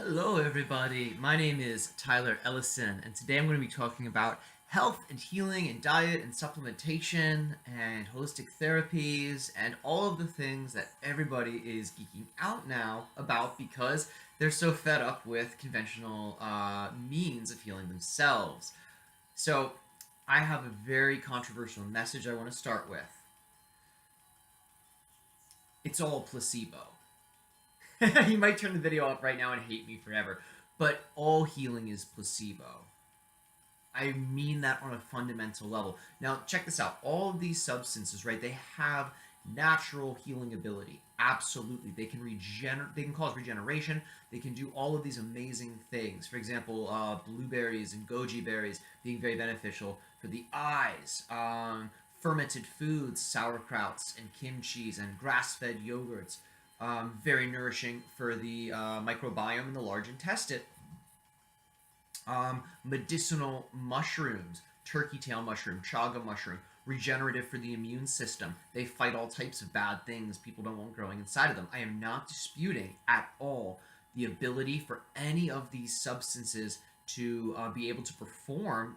Hello, everybody. My name is Tyler Ellison, and today I'm going to be talking about health and healing and diet and supplementation and holistic therapies and all of the things that everybody is geeking out now about because they're so fed up with conventional means of healing themselves. So, I have a very controversial message I want to start with. It's all placebo. You might turn the video off right now and hate me forever, but all healing is placebo. I mean that on a fundamental level. Now, check this out. All of these substances, right, they have natural healing ability. Absolutely. They can regenerate, they can cause regeneration. They can do all of these amazing things. For example, blueberries and goji berries being very beneficial for the eyes. Fermented foods, sauerkrauts and kimchis and grass-fed yogurts. Very nourishing for the microbiome in the large intestine. Medicinal mushrooms, turkey tail mushroom, chaga mushroom, regenerative for the immune system. They fight all types of bad things people don't want growing inside of them. I am not disputing at all the ability for any of these substances to be able to perform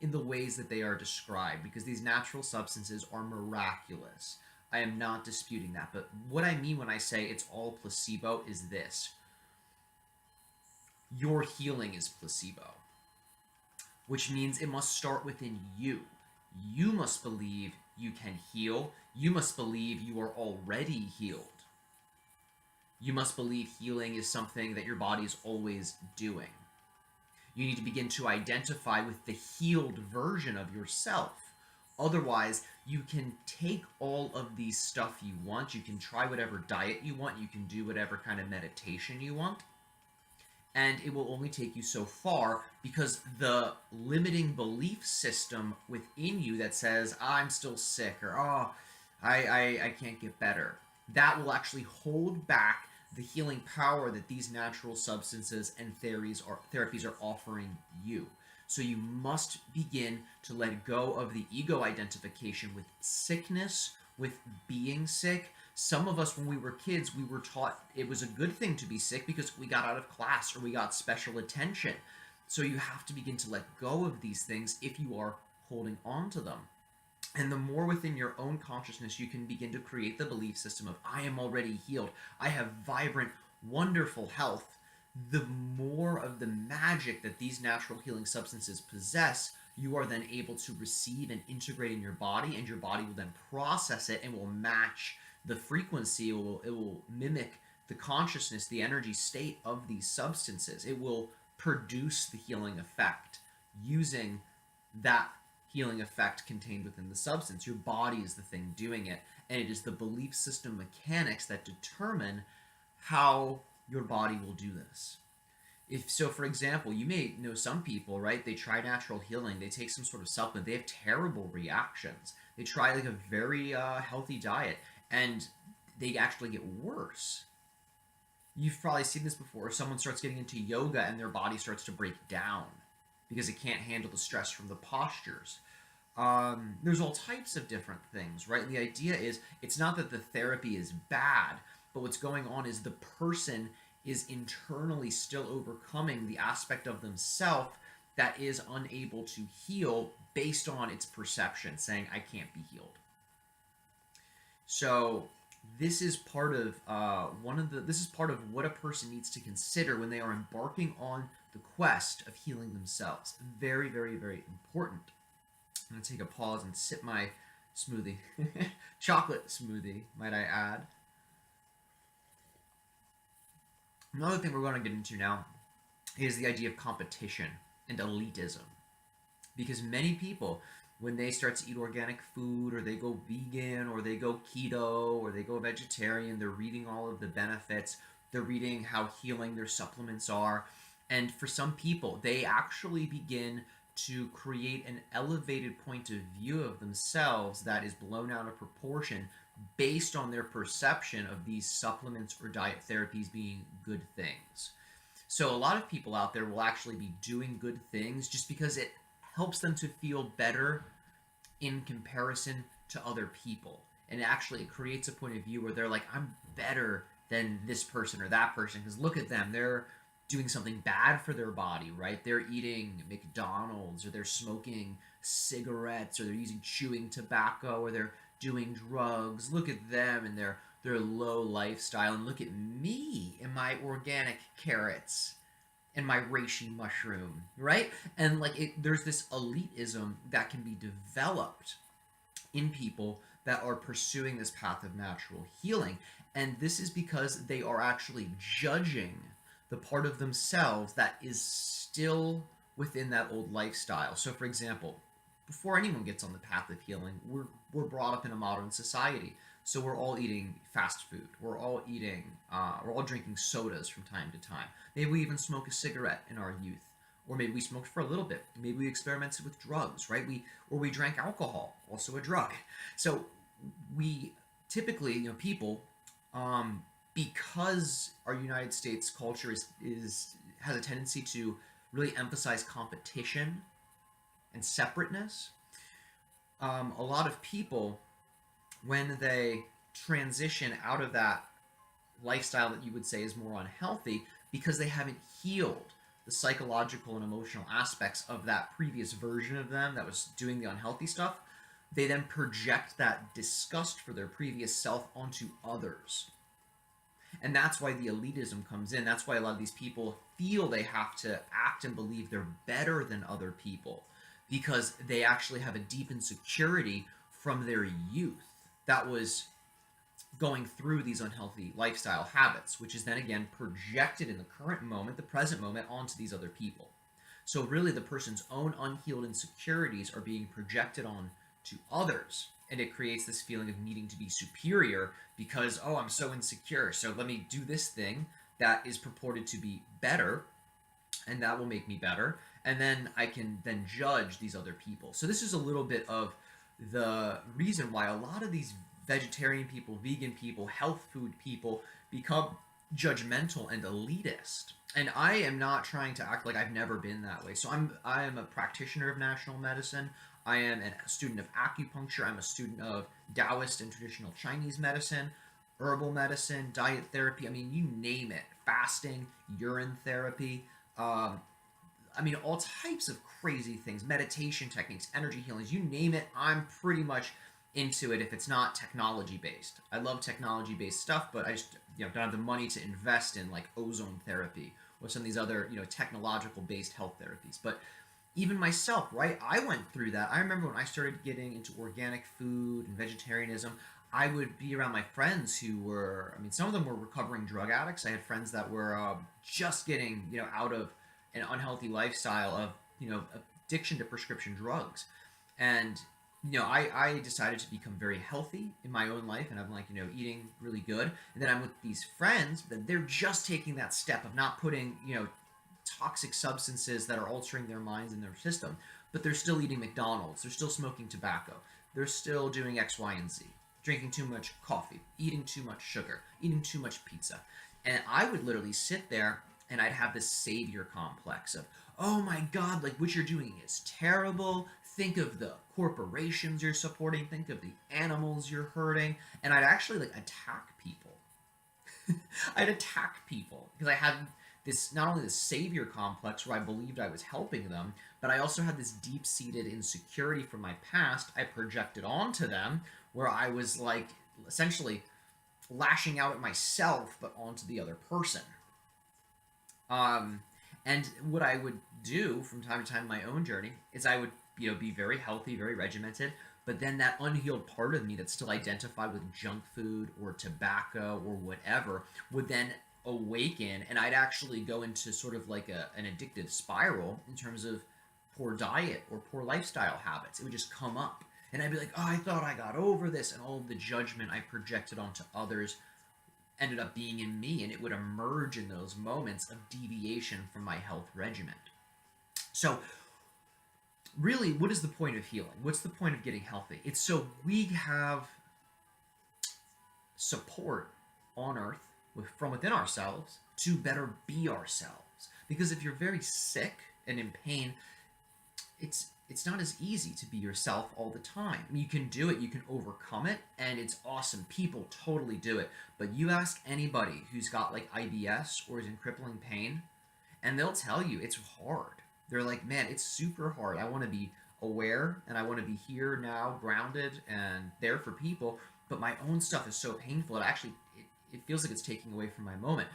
in the ways that they are described because these natural substances are miraculous. I am not disputing that. But what I mean when I say it's all placebo is this: your healing is placebo, which means it must start within you. You must believe you can heal. You must believe you are already healed. You must believe healing is something that your body is always doing. You need to begin to identify with the healed version of yourself. Otherwise, you can take all of these stuff you want. You can try whatever diet you want. You can do whatever kind of meditation you want. And it will only take you so far because the limiting belief system within you that says, I'm still sick, or I can't get better, that will actually hold back the healing power that these natural substances and therapies are offering you. So you must begin to let go of the ego identification with sickness, with being sick. Some of us, when we were kids, we were taught it was a good thing to be sick because we got out of class or we got special attention. So you have to begin to let go of these things if you are holding on to them. And the more within your own consciousness you can begin to create the belief system of, I am already healed, I have vibrant, wonderful health, the more of the magic that these natural healing substances possess, you are then able to receive and integrate in your body, and your body will then process it and will match the frequency. It will mimic the consciousness, the energy state of these substances. It will produce the healing effect using that healing effect contained within the substance. Your body is the thing doing it, and it is the belief system mechanics that determine how your body will do this. If so, for example, you may know some people, right? They try natural healing, they take some sort of supplement, they have terrible reactions. They try like a very healthy diet, and they actually get worse. You've probably seen this before. Someone starts getting into yoga and their body starts to break down because it can't handle the stress from the postures. There's all types of different things, right? And the idea is it's not that the therapy is bad, but what's going on is the person is internally still overcoming the aspect of themselves that is unable to heal based on its perception, saying, I can't be healed. So this is part of this is part of what a person needs to consider when they are embarking on the quest of healing themselves. Very, very, very important. I'm gonna take a pause and sip my smoothie, chocolate smoothie, might I add. Another thing we're going to get into now is the idea of competition and elitism. Because many people, when they start to eat organic food, or they go vegan, or they go keto, or they go vegetarian, they're reading all of the benefits, they're reading how healing their supplements are. And for some people, they actually begin to create an elevated point of view of themselves that is blown out of proportion based on their perception of these supplements or diet therapies being good things. So a lot of people out there will actually be doing good things just because it helps them to feel better in comparison to other people. And actually it creates a point of view where they're like, I'm better than this person or that person because look at them. doing something bad for their body, right? They're eating McDonald's, or they're smoking cigarettes, or they're using chewing tobacco, or they're doing drugs. Look at them and their low lifestyle, and look at me and my organic carrots and my reishi mushroom, right? And like there's this elitism that can be developed in people that are pursuing this path of natural healing. And this is because they are actually judging the part of themselves that is still within that old lifestyle. So, for example, before anyone gets on the path of healing, we're brought up in a modern society. So we're all eating fast food. We're all drinking sodas from time to time. Maybe we even smoke a cigarette in our youth, or maybe we smoked for a little bit. Maybe we experimented with drugs, right? We drank alcohol, also a drug. So we typically, people, because our United States culture is has a tendency to really emphasize competition and separateness. A lot of people, when they transition out of that lifestyle that you would say is more unhealthy, because they haven't healed the psychological and emotional aspects of that previous version of them that was doing the unhealthy stuff, they then project that disgust for their previous self onto others. And that's why the elitism comes in. That's why a lot of these people feel they have to act and believe they're better than other people, because they actually have a deep insecurity from their youth that was going through these unhealthy lifestyle habits, which is then again projected in the current moment, the present moment, onto these other people. So really the person's own unhealed insecurities are being projected on to others, and it creates this feeling of needing to be superior because, oh, I'm so insecure, so let me do this thing that is purported to be better, and that will make me better, and then I can then judge these other people. So this is a little bit of the reason why a lot of these vegetarian people, vegan people, health food people become judgmental and elitist. And I am not trying to act like I've never been that way. So I am a practitioner of national medicine. I am a student of acupuncture. I'm a student of Taoist and traditional Chinese medicine, herbal medicine, diet therapy. I mean, you name it. Fasting, urine therapy. I mean, all types of crazy things, meditation techniques, energy healings, you name it, I'm pretty much into it if it's not technology based. I love technology based stuff, but I just don't have the money to invest in like ozone therapy or some of these other technological based health therapies. But even myself, right? I went through that. I remember when I started getting into organic food and vegetarianism, I would be around my friends who were, I mean, some of them were recovering drug addicts. I had friends that were just getting, out of an unhealthy lifestyle of, addiction to prescription drugs. And, I decided to become very healthy in my own life. And I'm like, eating really good. And then I'm with these friends that they're just taking that step of not putting, toxic substances that are altering their minds and their system, but they're still eating McDonald's, they're still smoking tobacco, they're still doing X, Y, and Z, drinking too much coffee, eating too much sugar, eating too much pizza. And I would literally sit there and I'd have this savior complex of, oh my God, like what you're doing is terrible. Think of the corporations you're supporting, think of the animals you're hurting. And I'd actually like attack people. I'd attack people because I had this, not only this savior complex where I believed I was helping them, but I also had this deep-seated insecurity from my past I projected onto them, where I was like essentially lashing out at myself but onto the other person. And what I would do from time to time in my own journey is I would be very healthy, very regimented, but then that unhealed part of me that's still identified with junk food or tobacco or whatever would then awaken, and I'd actually go into sort of like an addictive spiral in terms of poor diet or poor lifestyle habits. It would just come up, and I'd be like, oh, I thought I got over this, and all of the judgment I projected onto others ended up being in me, and it would emerge in those moments of deviation from my health regimen. So really, what is the point of healing? What's the point of getting healthy? It's so we have support on earth from within ourselves to better be ourselves. Because if you're very sick and in pain, it's not as easy to be yourself all the time. I mean, you can do it, you can overcome it, and it's awesome. People totally do it. But you ask anybody who's got like IBS or is in crippling pain, And they'll tell you it's hard. They're like, man, it's super hard. I want to be aware and I want to be here now, grounded and there for people. But my own stuff is so painful. It feels like it's taking away from my moment.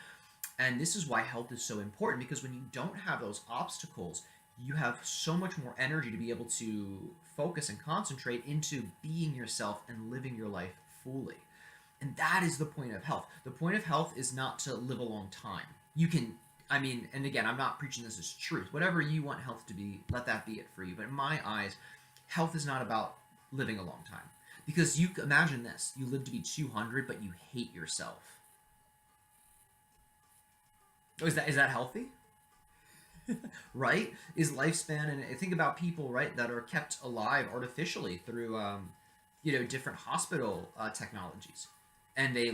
And this is why health is so important, because when you don't have those obstacles, you have so much more energy to be able to focus and concentrate into being yourself and living your life fully. And that is the point of health. The point of health is not to live a long time. You can, I mean, and again, I'm not preaching this as truth. Whatever you want health to be, let that be it for you. But in my eyes, health is not about living a long time. Because you imagine this, you live to be 200, but you hate yourself. Oh, is that healthy? Right? Is lifespan, and think about people, right, that are kept alive artificially through different hospital technologies, and they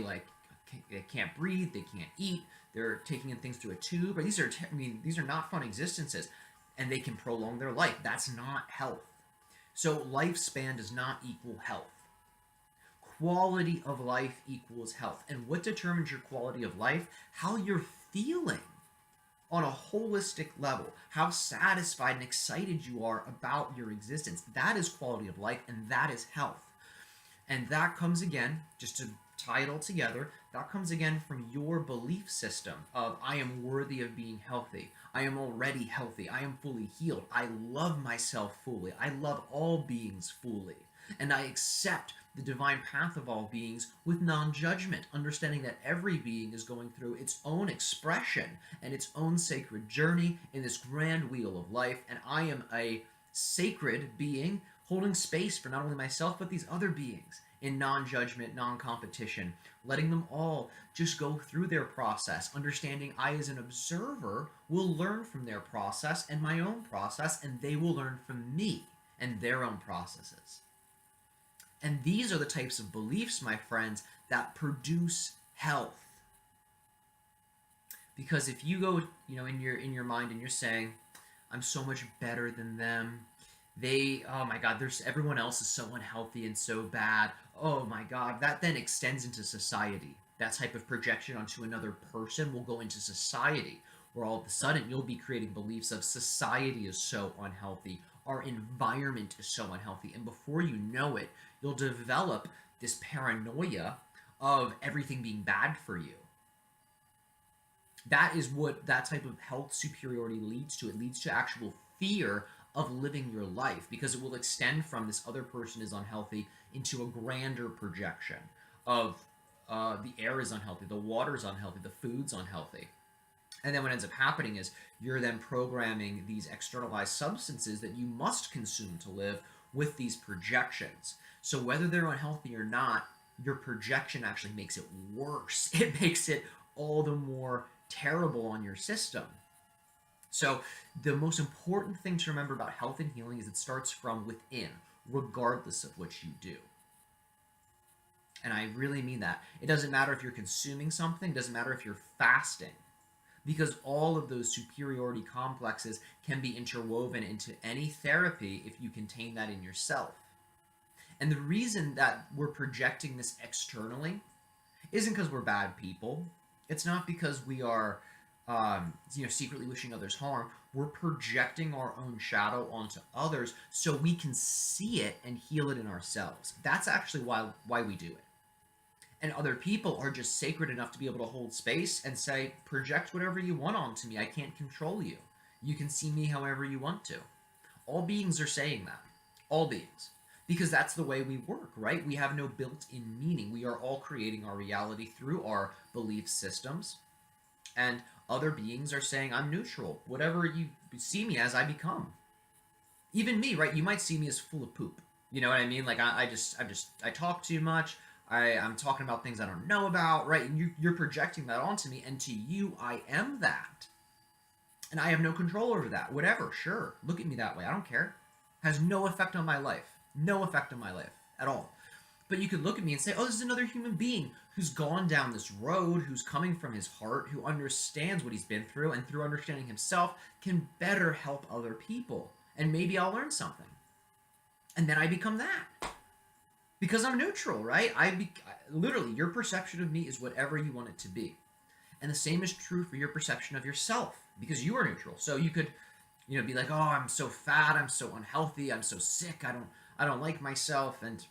can't breathe, they can't eat, they're taking in things through a tube. Or these are not fun existences, and they can prolong their life. That's not health. So lifespan does not equal health. Quality of life equals health. And what determines your quality of life? How you're feeling on a holistic level, how satisfied and excited you are about your existence. That is quality of life, and that is health. And that comes again, just to tie it all together, that comes again from your belief system of, I am worthy of being healthy. I am already healthy. I am fully healed. I love myself fully. I love all beings fully. And I accept the divine path of all beings with non-judgment, understanding that every being is going through its own expression and its own sacred journey in this grand wheel of life. And I am a sacred being holding space for not only myself, but these other beings in non-judgment, non-competition, letting them all just go through their process, understanding I, as an observer, will learn from their process and my own process, and they will learn from me and their own processes. And these are the types of beliefs, my friends, that produce health. Because if you go, in your mind and you're saying, I'm so much better than them. Oh my God, everyone else is so unhealthy and so bad. Oh my God, that then extends into society. That type of projection onto another person will go into society, where all of a sudden you'll be creating beliefs of society is so unhealthy, our environment is so unhealthy, and before you know it, you'll develop this paranoia of everything being bad for you. That is what that type of health superiority leads to. It leads to actual fear of living your life, because it will extend from this other person is unhealthy into a grander projection of the air is unhealthy, the water is unhealthy, the food's unhealthy. And then what ends up happening is you're then programming these externalized substances that you must consume to live with these projections. So whether they're unhealthy or not, your projection actually makes it worse. It makes it all the more terrible on your system. So the most important thing to remember about health and healing is it starts from within, regardless of what you do. And I really mean that. It doesn't matter if you're consuming something, it doesn't matter if you're fasting, because all of those superiority complexes can be interwoven into any therapy if you contain that in yourself. And the reason that we're projecting this externally isn't because we're bad people. It's not because we are secretly wishing others harm. We're projecting our own shadow onto others so we can see it and heal it in ourselves. That's actually why we do it. And other people are just sacred enough to be able to hold space and say, project whatever you want onto me. I can't control you. You can see me however you want to. All beings are saying that. All beings. Because that's the way we work, right? We have no built-in meaning. We are all creating our reality through our belief systems. And other beings are saying, I'm neutral. Whatever you see me as, I become. Even me, right? You might see me as full of poop. You know what I mean? Like I talk too much. I'm talking about things I don't know about, right? And you're projecting that onto me, and to you, I am that. And I have no control over that. Whatever, sure. Look at me that way. I don't care. Has no effect on my life. No effect on my life at all. But you could look at me and say, oh, this is another human being who's gone down this road, who's coming from his heart, who understands what he's been through, and through understanding himself can better help other people. And maybe I'll learn something. And then I become that. Because I'm neutral, right? Literally, your perception of me is whatever you want it to be. And the same is true for your perception of yourself, because you are neutral. So you could, be like, oh, I'm so fat, I'm so unhealthy, I'm so sick, I don't like myself, and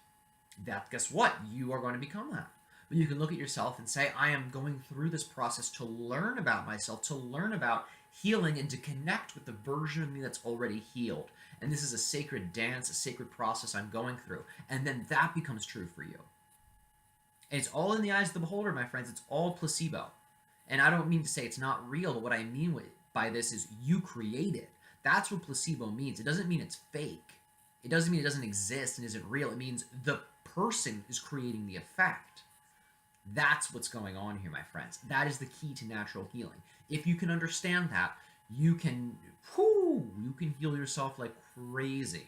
that, guess what? You are going to become that. But you can look at yourself and say, I am going through this process to learn about myself, to learn about healing, and to connect with the version of me that's already healed. And this is a sacred dance, a sacred process I'm going through. And then that becomes true for you. And it's all in the eyes of the beholder, my friends. It's all placebo. And I don't mean to say it's not real, but what I mean by this is you create it. That's what placebo means. It doesn't mean it's fake. It doesn't mean it doesn't exist and isn't real. It means the person is creating the effect. That's what's going on here, my friends. That is the key to natural healing. If you can understand that, you can heal yourself like crazy.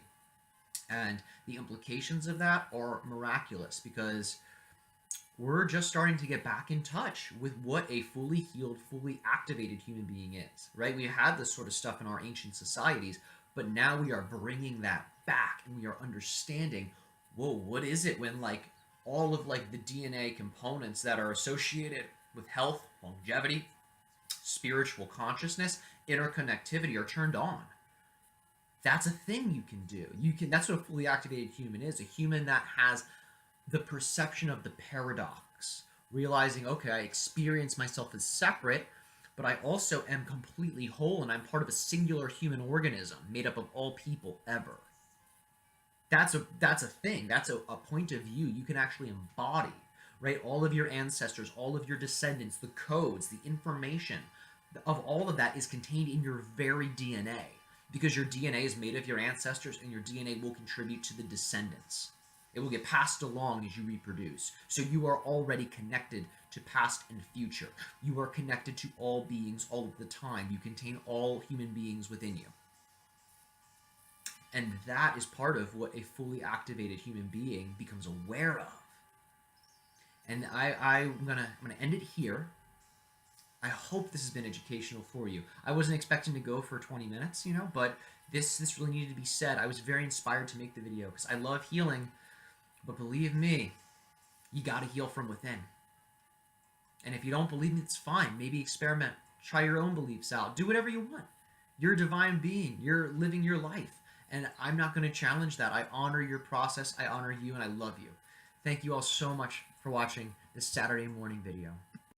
And the implications of that are miraculous, because we're just starting to get back in touch with what a fully healed, fully activated human being is, right? We had this sort of stuff in our ancient societies, but now we are bringing that back, and we are understanding, whoa, what is it when all of the DNA components that are associated with health, longevity, spiritual consciousness, interconnectivity are turned on. That's a thing you can do. That's what a fully activated human is, a human that has the perception of the paradox, realizing, okay, I experience myself as separate, but I also am completely whole, and I'm part of a singular human organism made up of all people ever. That's a thing. That's a point of view you can actually embody, right? All of your ancestors, all of your descendants, the codes, the information of all of that is contained in your very DNA, because your DNA is made of your ancestors, and your DNA will contribute to the descendants. It will get passed along as you reproduce. So you are already connected to past and future. You are connected to all beings all of the time. You contain all human beings within you. And that is part of what a fully activated human being becomes aware of. And I'm gonna end it here. I hope this has been educational for you. I wasn't expecting to go for 20 minutes, but this really needed to be said. I was very inspired to make the video because I love healing, but believe me, you got to heal from within. And if you don't believe me, it's fine. Maybe experiment. Try your own beliefs out. Do whatever you want. You're a divine being. You're living your life. And I'm not going to challenge that. I honor your process. I honor you, and I love you. Thank you all so much for watching this Saturday morning video.